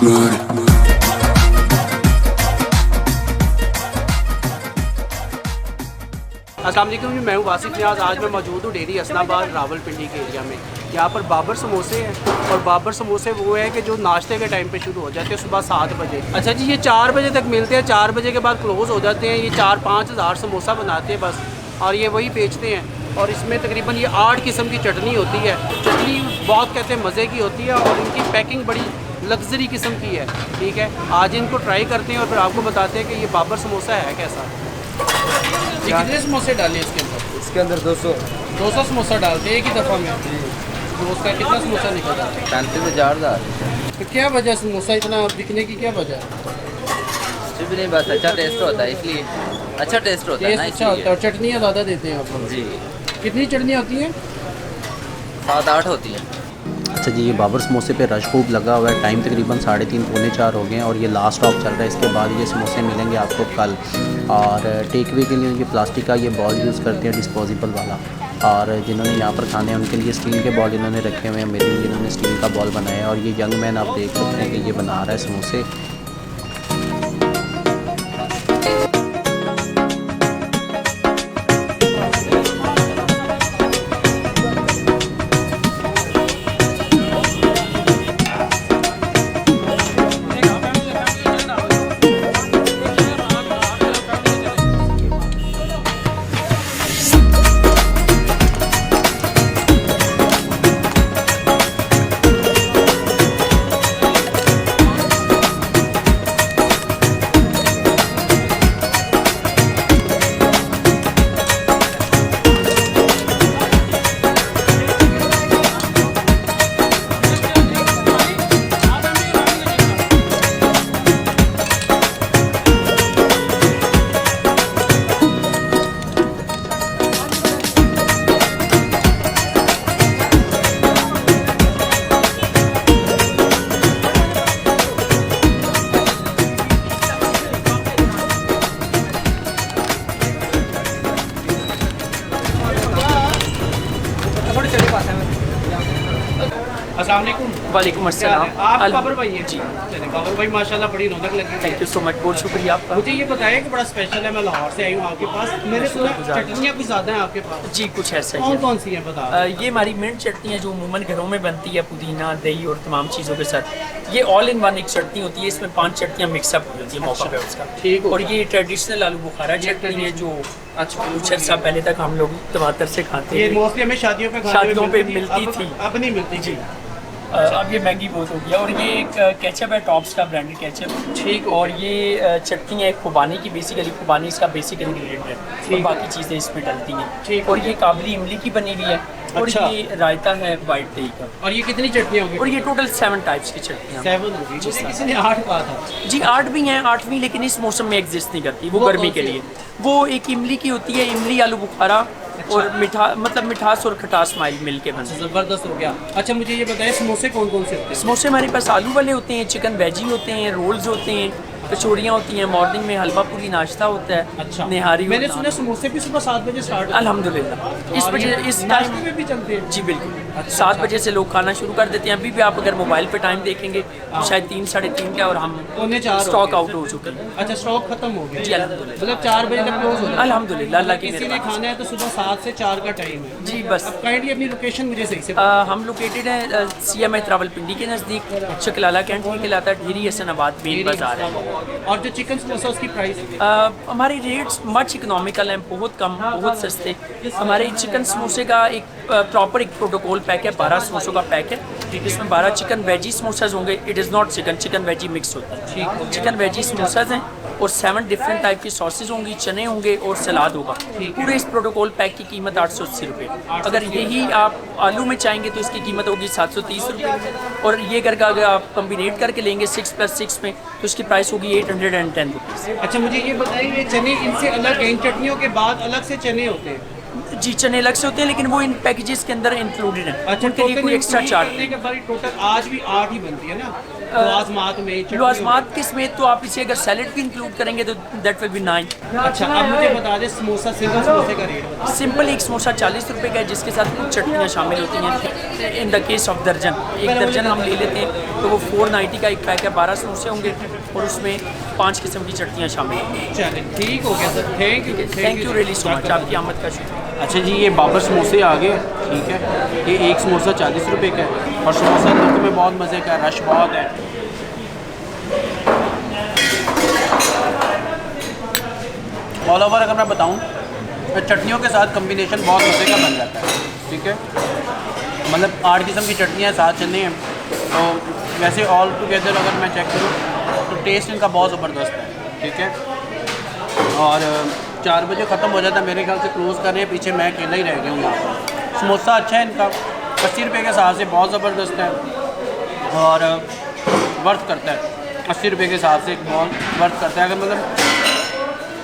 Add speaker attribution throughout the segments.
Speaker 1: अस्सलाम वालेकुम जी, मैं हूँ वासिफ नियाज़। आज मैं मौजूद हूँ डेरी हसनाबाद रावलपिंडी के एरिया में। यहाँ पर बाबर समोसे हैं और बाबर समोसे वो है कि जो नाश्ते के टाइम पे शुरू हो जाते हैं सुबह 7 बजे। अच्छा जी, ये 4 बजे तक मिलते हैं, 4 बजे के बाद क्लोज़ हो जाते हैं। ये 4-5 हज़ार समोसा बनाते हैं बस, और ये वही बेचते हैं। और इसमें तकरीबन ये 8 किस्म की चटनी होती है। चटनी बहुत कहते हैं मज़े की होती है और इनकी पैकिंग बड़ी लग्जरी किस्म की है। ठीक है, आज इनको ट्राई करते हैं और फिर आपको बताते हैं कि ये बाबर समोसा है कैसा। ये कितने समोसे डाले इसके अंदर?
Speaker 2: इसके अंदर 200
Speaker 1: समोसा डालते हैं एक ही दफ़ा में। तो उसका कितना समोसा निकल जाता है?
Speaker 2: 35,000।
Speaker 1: तो क्या वजह समोसा इतना बिकने की क्या वजह है?
Speaker 2: कुछ भी नहीं, बस अच्छा टेस्ट होता है इसलिए। अच्छा टेस्ट होता है ना,
Speaker 1: अच्छा होता है। और चटनियाँ ज़्यादा देते हैं आप लोग
Speaker 2: जी।
Speaker 1: कितनी चटनियाँ होती हैं?
Speaker 2: 7-8 होती हैं।
Speaker 3: अच्छा जी, ये बाबर समोसे पे रश खूब लगा हुआ है। टाइम तकरीबन 3:30 पौने 4 हो गए हैं और ये लास्ट स्टॉप चल रहा है। इसके बाद ये समोसे मिलेंगे आपको कल। और टेक वे के लिए ये प्लास्टिक का ये बॉल यूज़ करते हैं, डिस्पोजेबल वाला। और जिन्होंने यहाँ पर खाने हैं उनके लिए स्टील के बॉल इन्होंने रखे हुए हैं। मेरे लिए इन्होंने स्टील का बॉल बनाया है। और ये यंग मैन आप देख सकते हैं कि ये बना रहा है समोसे।
Speaker 1: अस्सलाम वालेकुम।
Speaker 4: वालेकुम अस्सलाम।
Speaker 1: आप बाबर भाई हैं?
Speaker 4: जी।
Speaker 1: चलिए, बाबर भाई माशाल्लाह बड़ी रौनक लगी है।
Speaker 4: थैंक यू सो मच, बहुत शुक्रिया आपका।
Speaker 1: मुझे ये बताया कि बड़ा स्पेशल है, मैं लाहौर से आई हूँ आपके पास। मैंने सुना चटनियाँ भी ज़्यादा हैं आपके पास।
Speaker 4: जी, कुछ ऐसा ही
Speaker 1: कौन
Speaker 4: है।
Speaker 1: कौन सी हैं बता?
Speaker 4: ये हमारी मिंट चटनी है जो अमूमन घरों में बनती है, पुदीना, दही और तमाम चीज़ों के साथ। ये ऑल इन वन एक चटनी होती है, इसमें 5 चटनियाँ मिक्सअप हो जाती है मौका पे उसका।
Speaker 1: ठीक हो।
Speaker 4: और ये ट्रेडिशनल आलू बुखारा चटनी है जो कुछ अर्सा पहले तक हम लोग टमाटर से खाते
Speaker 1: ये
Speaker 4: थे।
Speaker 1: मोस्टली हमें शादियों पे
Speaker 4: शादियों पे मिलती थी।
Speaker 1: अब नहीं मिलती जी।
Speaker 4: अब ये महंगी बहुत हो गया। और ये एक केचप है, टॉप्स का ब्रांडेड केचप।
Speaker 1: ठीक।
Speaker 4: और ये चटनी है खुबानी की, बेसिकली खुबानी इसका बेसिक इंग्रेडिएंट है और बाकी चीज़ें इसमें डलती हैं।
Speaker 1: ठीक।
Speaker 4: और ये काबली इमली की बनी हुई है। और
Speaker 1: अच्छा।
Speaker 4: ये रायता है वाइट दही का।
Speaker 1: और ये कितनी चटनियाँ होगी?
Speaker 4: और ये टोटल 7 टाइप्स की चटनियाँ।
Speaker 1: 7 होगी। मुझे किसी ने 8 कहा था।
Speaker 4: जी 8 भी हैं, 8वीं लेकिन इस मौसम में एग्जिस्ट नहीं करती, वो गर्मी के लिए। वो एक इमली की होती है, इमली आलू बुखारा। और मिठास और खटास मिल के बनते हैं।
Speaker 1: ज़बरदस्त हो गया। अच्छा, मुझे ये बताइए समोसे कौन कौन से होते हैं?
Speaker 4: समोसे हमारे पास आलू वाले होते हैं, चिकन वेजी होते हैं, रोल्स होते हैं, कचौड़ियाँ होती हैं, मॉर्निंग में हलवा पूरी नाश्ता होता है।
Speaker 1: अच्छा।
Speaker 4: निहारी
Speaker 1: मैंने
Speaker 4: होता है।
Speaker 1: सुना समोसे भी सुबह 7 बजे स्टार्ट।
Speaker 4: अल्हम्दुलिल्लाह इस बजे इस
Speaker 1: नाश्ते
Speaker 4: टाइम
Speaker 1: में भी चलते हैं।
Speaker 4: जी बिल्कुल। 7 बजे से लोग खाना शुरू कर देते हैं। अभी भी आप अगर मोबाइल पे टाइम देखेंगे तो शायद 3 साढ़े 3 का और हम
Speaker 1: 3:45
Speaker 4: स्टॉक आउट हो चुके हैं।
Speaker 1: अच्छा, स्टॉक खत्म हो गया
Speaker 4: जी अल्हम्दुलिल्लाह।
Speaker 1: मतलब 4 बजे तक क्लोज हो जाता है।
Speaker 4: अल्हम्दुलिल्लाह अल्लाह की
Speaker 1: किसी ने
Speaker 4: मेहरबानी।
Speaker 1: खाना है तो सुबह 7 से 4 का टाइम है
Speaker 4: जी बस।
Speaker 1: अब काइंडली अपनी लोकेशन मुझे सही से
Speaker 4: हम लोकेटेड हैं CMI रावलपिंडी के नज़दीक, चकलाला कैंट में कहलाता है, ढेरी हसनाबाद मेन बाजार है।
Speaker 1: और जो चिकन समोसा उसकी प्राइस?
Speaker 4: हमारे रेट्स मच इकोनॉमिकल हैं, बहुत कम, बहुत सस्ते। हमारे चिकन समोसे का एक प्रॉपर एक प्रोटोकॉल पैक है, 12 समोसों का पैक है। इसमें 12 चिकन वेजी समोसाज होंगे। It is not chicken veggie mix होता है। चिकन वेजी समोसाज हैं और 7 डिफरेंट टाइप की सॉसेज होंगी, चने होंगे और सलाद होगा। पूरे इस प्रोटोकॉल पैक की कीमत 880 रुपये। अगर यही आप आलू में चाहेंगे तो इसकी कीमत होगी 730 रुपये। और ये करके अगर आप कम्बिनेट करके लेंगे 6+6 में तो इसकी प्राइस होगी 810 रुपीज़।
Speaker 1: अच्छा, मुझे ये बताइए ये चने इनसे अलग है? इन चटनियों के बाद अलग से चने होते हैं?
Speaker 4: जी चने अलग से होते हैं लेकिन वो इन पैकेजेस के अंदर इंक्लूडेड है।
Speaker 1: अच्छा,
Speaker 4: उनके लिए कोई एक्स्ट्रा चार्ज नहीं।
Speaker 1: टोटल आज भी 8 ही बनती है ना? लवाज़मात में चटनी
Speaker 4: लवाज़मात के समेत तो आप इसे अगर सैलेड भी इंक्लूड करेंगे तो दैट विल बी 9।
Speaker 1: अच्छा, अब मुझे बता दें समोसा, सिंगल समोसे का रेट बता
Speaker 4: सिंपल एक समोसा 40 रुपये का है, जिसके साथ कुछ चटनियाँ शामिल होती हैं। इन द केस ऑफ दर्जन, एक दर्जन हम ले लेते हैं तो वो 490 का एक पैक है, 12 समोसे होंगे और उसमें 5 किस्म की चटनियाँ शामिल होंगी।
Speaker 1: चलें, ठीक हो गया sir,
Speaker 4: thank you really so much, आपकी आमद का शुक्रिया।
Speaker 1: अच्छा जी, ये बाबर समोसे आ गए, ठीक है। ये एक समोसा 40 रुपए का है और समोसा लुक में बहुत मज़े का है, रश बहुत है। ऑल ओवर अगर मैं बताऊं तो चटनियों के साथ कम्बिनेशन बहुत मज़े का बन जाता है, ठीक है। मतलब 8 किस्म की चटनियाँ साथ चलनी हैं, तो वैसे ऑल टुगेदर अगर मैं चेक करूँ तो टेस्ट इनका बहुत ज़बरदस्त है, ठीक है। और 4 बजे ख़त्म हो जाता है मेरे ख्याल से, क्लोज़ कर रहे हैं, पीछे मैं अकेला ही रह गया हूँ यहाँ पर। समोसा अच्छा है इनका, 80 रुपये के हिसाब से बहुत ज़बरदस्त है और वर्थ करता है। 80 रुपये के हिसाब से बहुत वर्थ करता है, अगर मतलब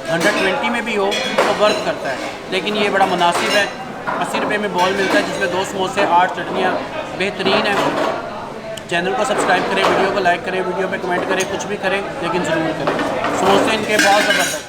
Speaker 1: 120 में भी हो तो वर्थ करता है, लेकिन ये बड़ा मुनासिब है। 80 रुपये में बॉल मिलता है जिसमें 2 समोसे, 8 चटनियाँ, बेहतरीन है। चैनल को सब्सक्राइब करें, वीडियो को लाइक करें, वीडियो पे कमेंट करें, कुछ भी करें लेकिन ज़रूर करें। समोसे इनके बहुत ज़बरदस्त।